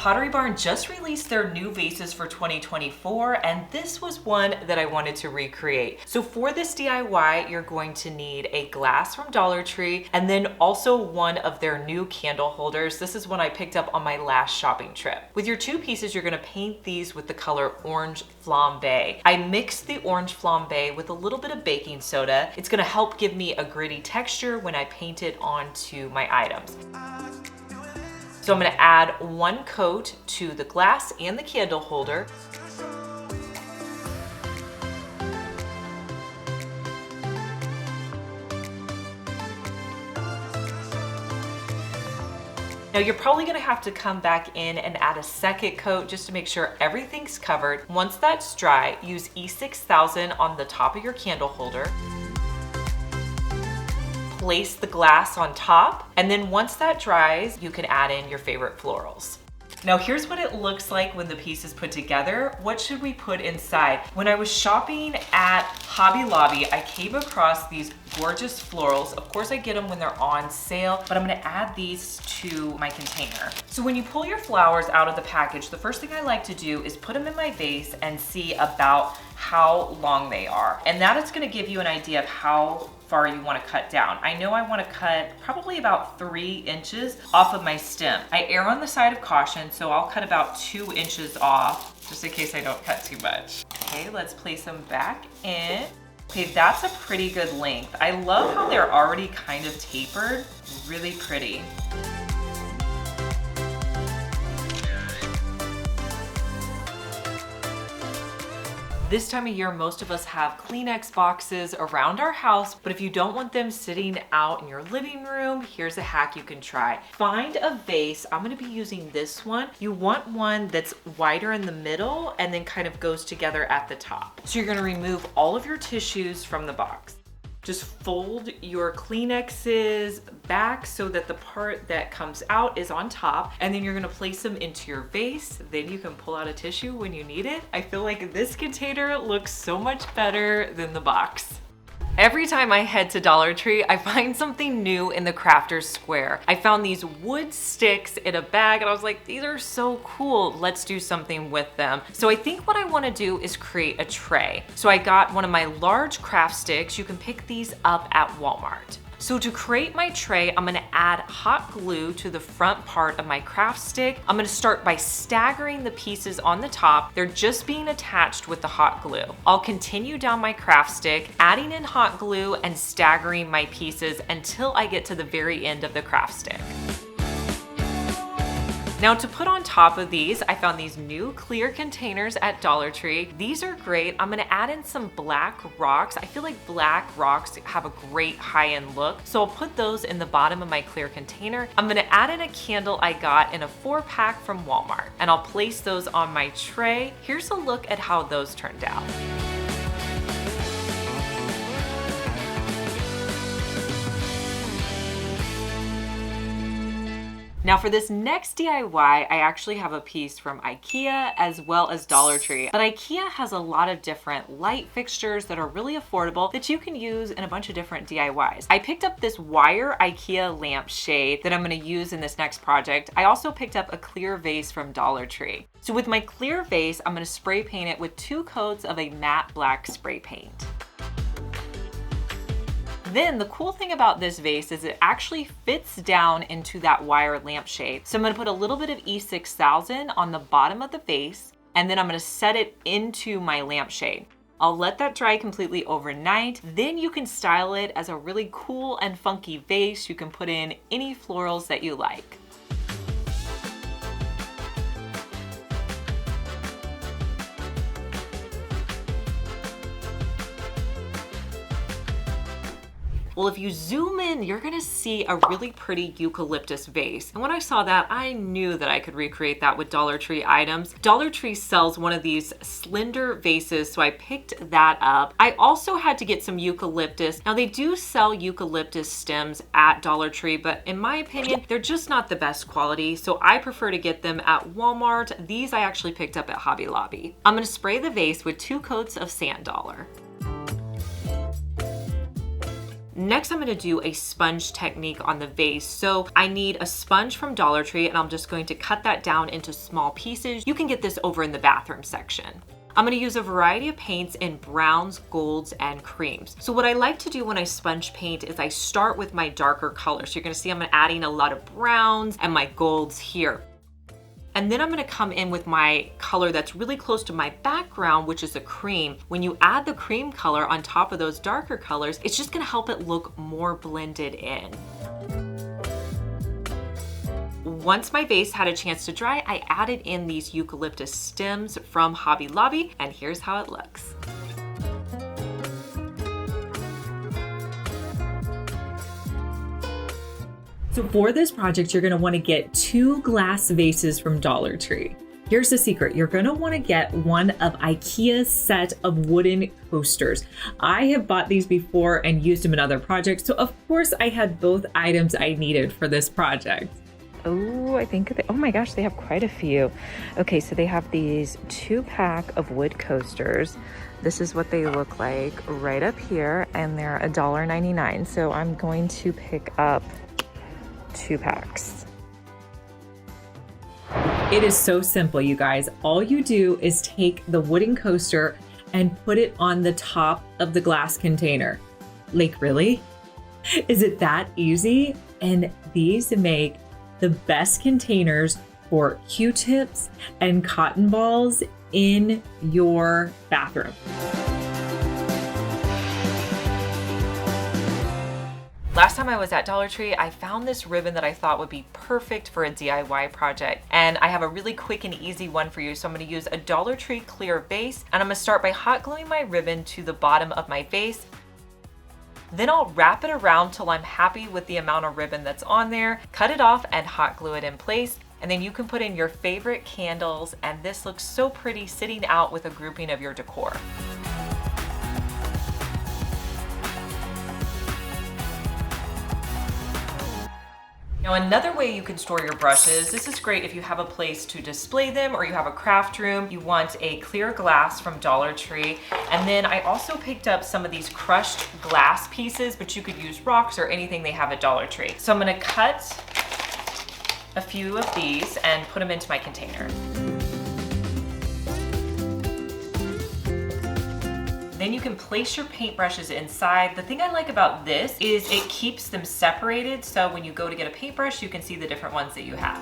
Pottery Barn just released their new vases for 2024, and this was one that I wanted to recreate. So for this DIY, you're going to need a glass from Dollar Tree and then also one of their new candle holders. This is one I picked up on my last shopping trip. With your two pieces, you're gonna paint these with the color Orange Flambe. I mixed the Orange Flambe with a little bit of baking soda. It's gonna help give me a gritty texture when I paint it onto my items. So I'm gonna add one coat to the glass and the candle holder. Now you're probably gonna have to come back in and add a second coat just to make sure everything's covered. Once that's dry, use E6000 on the top of your candle holder. Place the glass on top, and then once that dries, you can add in your favorite florals. Now here's what it looks like when the piece is put together. What should we put inside? When I was shopping at Hobby Lobby, I came across these gorgeous florals. Of course I get them when they're on sale, but I'm gonna add these to my container. So when you pull your flowers out of the package, the first thing I like to do is put them in my vase and see about how long they are. And that is gonna give you an idea of how far you want to cut down. I know I want to cut probably about 3 inches off of my stem. I err on the side of caution, so I'll cut about 2 inches off just in case I don't cut too much. Okay, let's place them back in. Okay, that's a pretty good length. I love how they're already kind of tapered, really pretty. This time of year, most of us have Kleenex boxes around our house, but if you don't want them sitting out in your living room, here's a hack you can try. Find a vase. I'm gonna be using this one. You want one that's wider in the middle and then kind of goes together at the top. So you're gonna remove all of your tissues from the box. Just fold your Kleenexes back so that the part that comes out is on top, and then you're gonna place them into your vase. Then you can pull out a tissue when you need it. I feel like this container looks so much better than the box. Every time I head to Dollar Tree, I find something new in the crafters square. I found these wood sticks in a bag and I was like, these are so cool. Let's do something with them. So I think what I want to do is create a tray. So I got one of my large craft sticks. You can pick these up at Walmart. So to create my tray, I'm gonna add hot glue to the front part of my craft stick. I'm gonna start by staggering the pieces on the top. They're just being attached with the hot glue. I'll continue down my craft stick, adding in hot glue and staggering my pieces until I get to the very end of the craft stick. Now to put on top of these, I found these new clear containers at Dollar Tree. These are great. I'm gonna add in some black rocks. I feel like black rocks have a great high-end look, so I'll put those in the bottom of my clear container. I'm gonna add in a candle I got in a 4-pack from Walmart, and I'll place those on my tray. Here's a look at how those turned out. Now for this next DIY, I actually have a piece from IKEA as well as Dollar Tree. But IKEA has a lot of different light fixtures that are really affordable that you can use in a bunch of different DIYs. I picked up this wire IKEA lamp shade that I'm gonna use in this next project. I also picked up a clear vase from Dollar Tree. So with my clear vase, I'm gonna spray paint it with 2 coats of a matte black spray paint. Then the cool thing about this vase is it actually fits down into that wire lampshade. So I'm gonna put a little bit of E6000 on the bottom of the vase, and then I'm gonna set it into my lampshade. I'll let that dry completely overnight. Then you can style it as a really cool and funky vase. You can put in any florals that you like. Well, if you zoom in, you're gonna see a really pretty eucalyptus vase. And when I saw that, I knew that I could recreate that with Dollar Tree items. Dollar Tree sells one of these slender vases, so I picked that up. I also had to get some eucalyptus. Now they do sell eucalyptus stems at Dollar Tree, but in my opinion, they're just not the best quality, so I prefer to get them at Walmart. These I actually picked up at Hobby Lobby. I'm gonna spray the vase with 2 coats of sand dollar. Next, I'm gonna do a sponge technique on the vase. So I need a sponge from Dollar Tree, and I'm just going to cut that down into small pieces. You can get this over in the bathroom section. I'm gonna use a variety of paints in browns, golds, and creams. So what I like to do when I sponge paint is I start with my darker colors. So you're gonna see I'm adding a lot of browns and my golds here. And then I'm gonna come in with my color that's really close to my background, which is a cream. When you add the cream color on top of those darker colors, it's just gonna help it look more blended in. Once my vase had a chance to dry, I added in these eucalyptus stems from Hobby Lobby, and here's how it looks. So for this project, you're gonna wanna get 2 glass vases from Dollar Tree. Here's the secret. You're gonna wanna get one of IKEA's set of wooden coasters. I have bought these before and used them in other projects, so of course I had both items I needed for this project. Oh, I think, oh my gosh, they have quite a few. Okay, so they have these 2-pack of wood coasters. This is what they look like right up here, and they're $1.99. So I'm going to pick up 2 packs. It is so simple, you guys. All you do is take the wooden coaster and put it on the top of the glass container. Like, really? Is it that easy? And these make the best containers for Q-tips and cotton balls in your bathroom. Last time I was at Dollar Tree, I found this ribbon that I thought would be perfect for a DIY project. And I have a really quick and easy one for you. So I'm gonna use a Dollar Tree clear vase, and I'm gonna start by hot gluing my ribbon to the bottom of my vase. Then I'll wrap it around till I'm happy with the amount of ribbon that's on there, cut it off and hot glue it in place. And then you can put in your favorite candles, and this looks so pretty sitting out with a grouping of your decor. Now, another way you can store your brushes, this is great if you have a place to display them or you have a craft room. You want a clear glass from Dollar Tree. And then I also picked up some of these crushed glass pieces, but you could use rocks or anything they have at Dollar Tree. So I'm gonna cut a few of these and put them into my container. Then you can place your paintbrushes inside. The thing I like about this is it keeps them separated, so when you go to get a paintbrush, you can see the different ones that you have.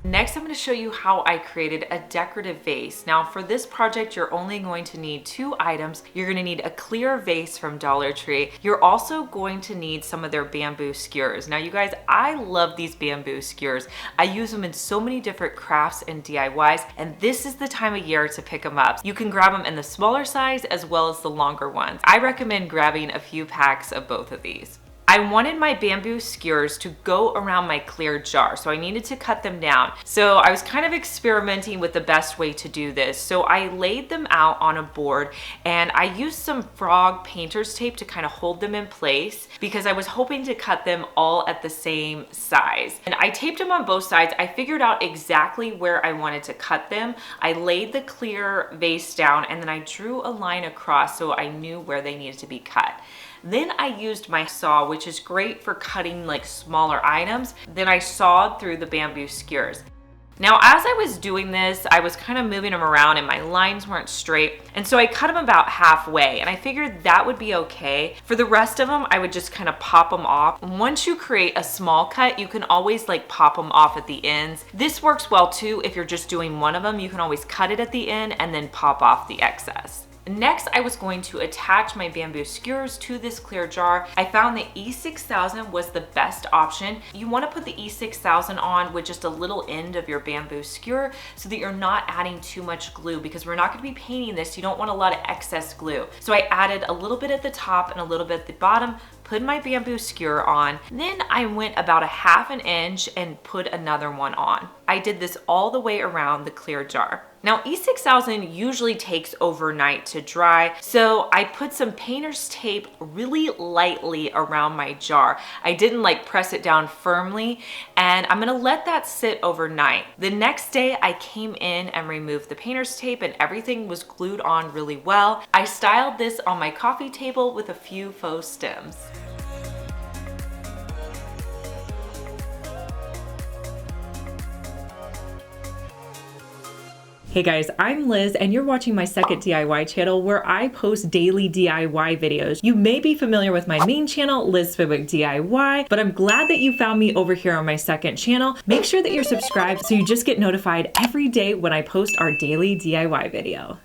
Next, I'm going to show you how I created a decorative vase. Now, for this project, you're only going to need 2 items. You're going to need a clear vase from Dollar Tree. You're also going to need some of their bamboo skewers. Now, you guys, I love these bamboo skewers. I use them in so many different crafts and DIYs, and this is the time of year to pick them up. You can grab them in the smaller size as well as the longer ones. I recommend grabbing a few packs of both of these. I wanted my bamboo skewers to go around my clear jar, so I needed to cut them down. So I was kind of experimenting with the best way to do this. So I laid them out on a board, and I used some frog painter's tape to kind of hold them in place because I was hoping to cut them all at the same size. And I taped them on both sides. I figured out exactly where I wanted to cut them. I laid the clear vase down, and then I drew a line across so I knew where they needed to be cut. Then I used my saw, which is great for cutting like smaller items. Then I sawed through the bamboo skewers. Now, as I was doing this, I was kind of moving them around and my lines weren't straight. And so I cut them about halfway, and I figured that would be okay. For the rest of them, I would just kind of pop them off. Once you create a small cut, you can always like pop them off at the ends. This works well too if you're just doing one of them. You can always cut it at the end and then pop off the excess. Next, I was going to attach my bamboo skewers to this clear jar. I found the E6000 was the best option. You want to put the E6000 on with just a little end of your bamboo skewer so that you're not adding too much glue, because we're not going to be painting this. You don't want a lot of excess glue. So I added a little bit at the top and a little bit at the bottom, put my bamboo skewer on, then I went about a half an inch and put another one on. I did this all the way around the clear jar. Now E6000 usually takes overnight to dry, so I put some painter's tape really lightly around my jar. I didn't like press it down firmly, and I'm gonna let that sit overnight. The next day I came in and removed the painter's tape and everything was glued on really well. I styled this on my coffee table with a few faux stems. Hey guys, I'm Liz and you're watching my second DIY channel where I post daily DIY videos. You may be familiar with my main channel, Liz Fenwick DIY, but I'm glad that you found me over here on my second channel. Make sure that you're subscribed so you just get notified every day when I post our daily DIY video.